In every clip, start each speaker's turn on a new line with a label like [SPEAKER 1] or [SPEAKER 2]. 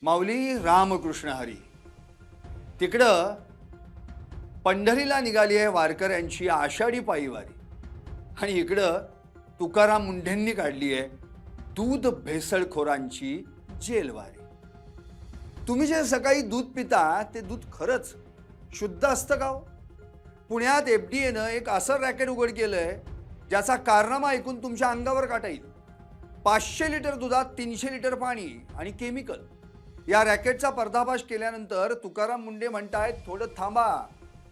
[SPEAKER 1] माऊली रामकृष्ण हरी. तिकडं पंढरीला निघाली आहे वारकऱ्यांची आषाढी पायीवारी आणि इकडं तुकाराम मुंढेंनी काढली आहे दूध भेसळखोरांची जेलवारी. तुम्ही जे सकाळी दूध पिता ते दूध खरंच शुद्ध असतं का हो? पुण्यात FDAनं एक असं रॅकेट उघड केलंय ज्याचा कारनामा ऐकून तुमच्या अंगावर काटा येईल. 500 लिटर दुधात 300 लिटर पाणी आणि केमिकल. या रॅकेटचा पर्दाफाश केल्यानंतर तुकाराम मुंढे म्हणतायत थोडं थांबा,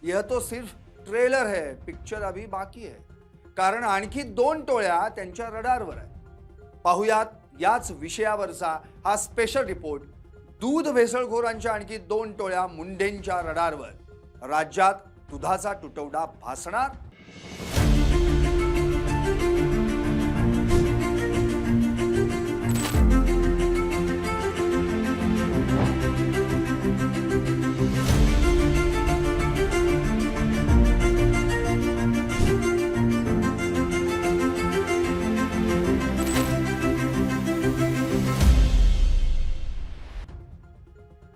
[SPEAKER 1] यह तो सिर्फ ट्रेलर है, पिक्चर अभी बाकी है. कारण आणखी 2 टोळ्या त्यांच्या रडारवर आहेत. पाहुयात याच विषयावरचा हा स्पेशल रिपोर्ट. दूध भेसळखोरांच्या आणखी 2 टोळ्या मुंढेंच्या रडारवर. राज्यात दुधाचा तुटवडा भासणार.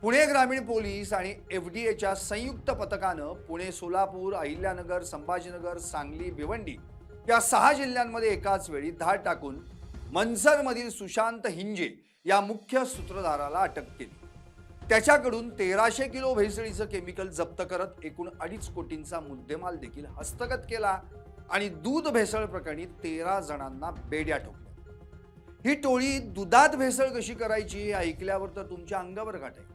[SPEAKER 1] पुणे ग्रामीण पोलीस आणि FDAच्या संयुक्त पथकानं पुणे, सोलापूर, अहिल्यानगर, संभाजीनगर, सांगली, भिवंडी या 6 जिल्ह्यांमध्ये एकाच वेळी धाड टाकून मनसरमधील सुशांत हिंजे या मुख्य सूत्रधाराला अटक केली. त्याच्याकडून 1300 किलो भेसळीचं केमिकल जप्त करत एकूण 2.5 कोटींचा मुद्देमाल देखील हस्तगत केला आणि दूध भेसळ प्रकरणी 13 जणांना बेड्या ठोकल्या. ही टोळी दुधात भेसळ कशी करायची हे ऐकल्यावर तर तुमच्या अंगावर काटा येईल.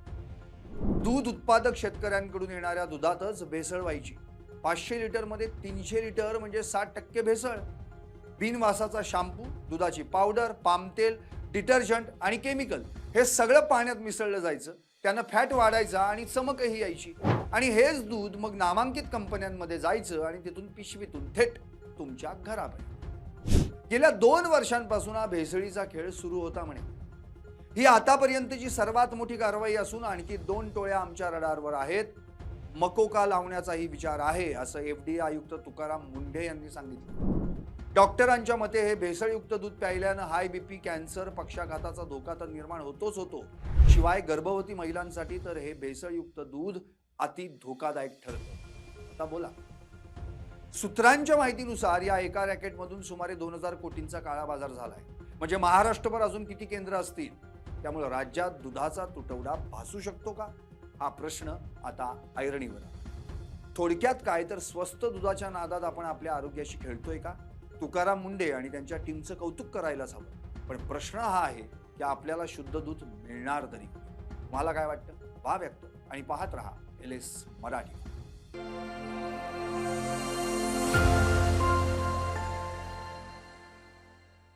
[SPEAKER 1] दूध उत्पादक शेतकऱ्यांकडून येणाऱ्या दुधातच भेसळ व्हायची. 500 लिटरमध्ये 300 लिटर म्हणजे 60% भेसळ. बिनवासाचा शॅम्पू, दुधाची पावडर, पाम तेल, डिटर्जंट आणि केमिकल हे सगळं पाण्यात मिसळलं जायचं. त्यानं फॅट वाढायचा आणि चमकही यायची. आणि हेच दूध मग नामांकित कंपन्यांमध्ये जायचं आणि तिथून पिशवीतून थेट तुमच्या घरापर्यंत. गेल्या 2 वर्षांपासून हा भेसळीचा खेळ सुरू होता म्हणे. ही आतापर्यंतची सर्वात मोठी कारवाई असून आणखी 2 टोळ्या आमच्या रडारवर आहेत. मकोका लावण्याचाही विचार आहे असं FDA आयुक्त तुकाराम मुंढे यांनी सांगितलं. डॉक्टरांच्या मते हे भेसळयुक्त दूध प्यायल्यानं हाय BP, कॅन्सर, पक्षाघाताचा धोका तर निर्माण होतो. शिवाय गर्भवती महिलांसाठी तर हे भेसळयुक्त दूध अति धोकादायक ठरतं. आता बोला. सूत्रांच्या माहितीनुसार या एका रॅकेटमधून सुमारे 2000 कोटींचा काळा बाजार झालाय. म्हणजे महाराष्ट्रभर अजून किती केंद्र असतील? त्यामुळे राज्यात दुधाचा तुटवडा भासू शकतो का हा प्रश्न आता ऐरणीवर आहे. थोडक्यात काय तर स्वस्त दुधाच्या नादात आपण आपल्या आरोग्याशी खेळतोय का? तुकाराम मुंढे आणि त्यांच्या टीमचं कौतुक करायलाच हवं. पण प्रश्न हा आहे की आपल्याला शुद्ध दूध मिळणार तरी? मला काय वाटतं? व्हा व्यक्त आणि पाहत रहा LS मराठी.